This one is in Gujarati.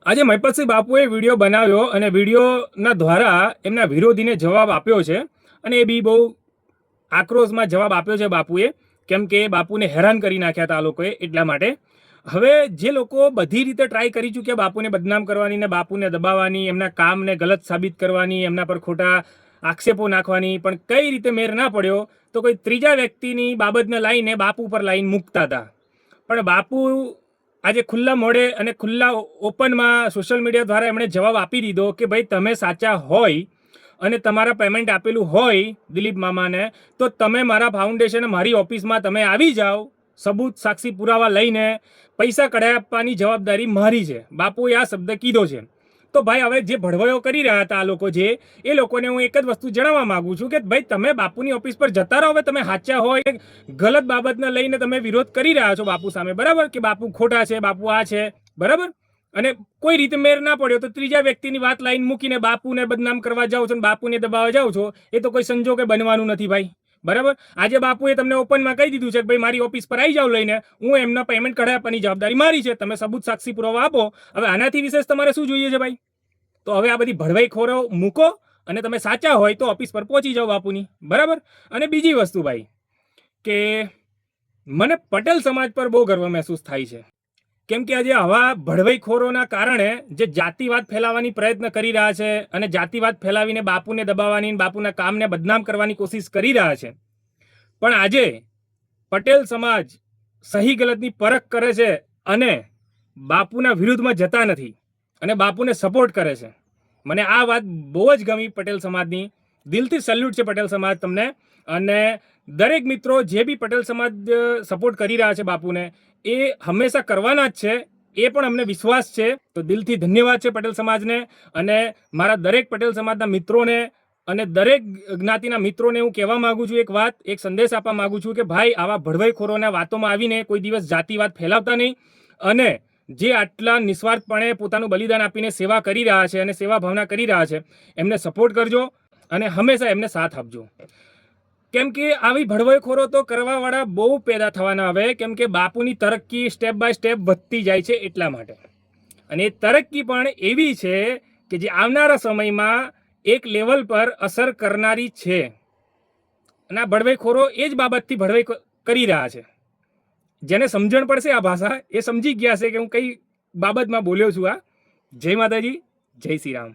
આજે મહિપતસિંહ બાપુએ વિડીયો બનાવ્યો અને વિડીયોના દ્વારા એમના વિરોધીને જવાબ આપ્યો છે અને એ બી બહુ આક્રોશમાં જવાબ આપ્યો છે બાપુએ, કેમ કે બાપુને હેરાન કરી નાખ્યા હતા આ લોકોએ. એટલા માટે હવે જે લોકો બધી રીતે ટ્રાય કરી ચૂક્યા બાપુને બદનામ કરવાની ને બાપુને દબાવવાની, એમના કામને ગલત સાબિત કરવાની, એમના પર ખોટા આક્ષેપો નાખવાની, પણ કઈ રીતે મેર ના પડ્યો તો કોઈ ત્રીજા વ્યક્તિની બાબતને લાવીને બાપુ પર લાઈન મૂકતા હતા. પણ બાપુ આજે ખુલ્લા મોઢે અને ખુલ્લા ઓપનમાં સોશિયલ મીડિયા દ્વારા એમણે જવાબ આપી દીધો કે ભાઈ તમે સાચા હોય અને તમારા પેમેન્ટ આપેલું હોય દિલીપ મામાને, તો તમે મારા ફાઉન્ડેશન મારી ઓફિસમાં તમે આવી જાઓ, સબૂત સાક્ષી પુરાવા લઈને પૈસા કઢાઈ આપવાની જવાબદારી મારી છે. બાપુએ આ શબ્દ કીધો છે. તો ભાઈ હવે જે ભડવાયો કરી રહ્યા હતા આ લોકો, જે એ લોકોને હું એક જ વસ્તુ જણાવવા માંગુ છું કે ભાઈ તમે બાપુની ઓફિસ પર જતા રહો. હવે તમે સાચા હોય ગલત બાબતને લઈને તમે વિરોધ કરી રહ્યા છો બાપુ સામે, બરાબર, કે બાપુ ખોટા છે, બાપુ આ છે, બરાબર, અને કોઈ રીતે મેર ના પડ્યો તો ત્રીજા વ્યક્તિની વાત લાઈન મૂકીને બાપુને બદનામ કરવા જાઓ છો અને બાપુને દબાવવા જાઓ છો, એ તો કોઈ સંજોગે બનવાનું નથી ભાઈ, બરાબર. આજે બાપુએ તમને ઓપનમાં કહી દીધું છે કે ભાઈ મારી ઓફિસ પર આવી જાઓ લઈને, હું એમના પેમેન્ટ કઢાઈ આપવાની જવાબદારી મારી છે, તમે સબૂત સાક્ષી પુરાવા આપો. હવે આનાથી વિશેષ તમારે શું જોઈએ છે ભાઈ? તો હવે આ બધી ભડવાઈ ખોરો મૂકો અને તમે સાચા હોય તો ઓફિસ પર પહોંચી જાઓ બાપુની, બરાબર. અને બીજી વસ્તુ ભાઈ કે મને પટેલ સમાજ પર બહુ ગર્વ મહેસૂસ થાય છે, કેમ કે આજે આવા ભડવાઈ ખોરોના કારણે જે જાતિવાદ ફેલાવવાની પ્રયત્ન કરી રહ્યા છે અને જાતિવાદ ફેલાવીને બાપુને દબાવવાની, બાપુના કામને બદનામ કરવાની કોશિશ કરી રહ્યા છે, પણ આજે પટેલ સમાજ સહી ગલતની પરખ કરે છે અને બાપુના વિરુદ્ધમાં જતા નથી અને બાપુને સપોર્ટ કરે છે. મને આ વાત બહુ જ ગમી પટેલ સમાજની. દિલથી સેલ્યુટ છે પટેલ સમાજ તમને. અને દરેક મિત્રો જે બી પટેલ સમાજ સપોર્ટ કરી રહ્યા છે બાપુને, એ હંમેશા કરવાના જ છે, એ પણ અમને વિશ્વાસ છે. તો દિલથી ધન્યવાદ છે પટેલ સમાજને. અને મારા દરેક પટેલ સમાજના મિત્રોને અને દરેક જ્ઞાતિના મિત્રોને હું કહેવા માંગુ છું એક વાત, એક સંદેશ આપવા માંગુ છું કે ભાઈ આવા ભડવાઈખોરોના વાતોમાં આવીને કોઈ દિવસ જાતિવાદ ફેલાવતા નહીં. અને જે આટલા નિસ્વાર્થપણે પોતાનું બલિદાન આપીને સેવા કરી રહ્યા છે અને સેવા ભાવના કરી રહ્યા છે, એમને સપોર્ટ કરજો અને હંમેશા એમને સાથ આપજો. કેમ કે આવી ભડવાઈખોરો તો કરવાવાળા બહુ પેદા થવાના હવે, કેમ કે બાપુની તરક્કી સ્ટેપ બાય સ્ટેપ વધતી જાય છે એટલા માટે. અને એ તરક્કી પણ એવી છે કે જે આવનારા સમયમાં એક લેવલ પર અસર કરનારી છે. અને આ ભડવાઈખોરો એ જ બાબતથી ભડવાઈ કરી રહ્યા છે. જેને સમજણ પડશે આ ભાષા, એ સમજી ગયા છે કે હું કઈ બાબતમાં બોલ્યો છું. આ જય માતાજી, જય શ્રી રામ.